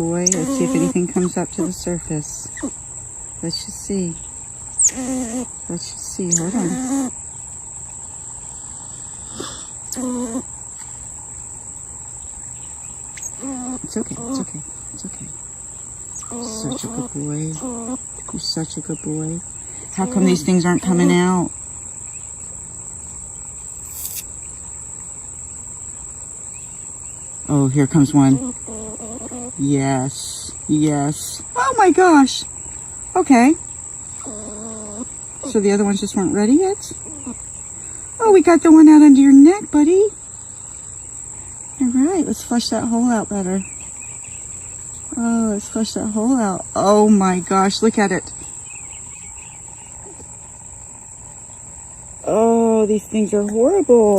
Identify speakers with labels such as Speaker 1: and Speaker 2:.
Speaker 1: Boy, let's see if anything comes up to the surface. Let's just see. Let's just see. Hold on. It's okay. It's okay. It's okay. Such a good boy. You're such a good boy. How come these things aren't coming out? Oh, here comes one. Yes. Yes. Oh my gosh. Okay. So the other ones just weren't ready yet? Oh, we got the one out under your neck, buddy. All right, let's flush that hole out better. Oh, let's flush that hole out. Oh my gosh, look at it. Oh, these things are horrible.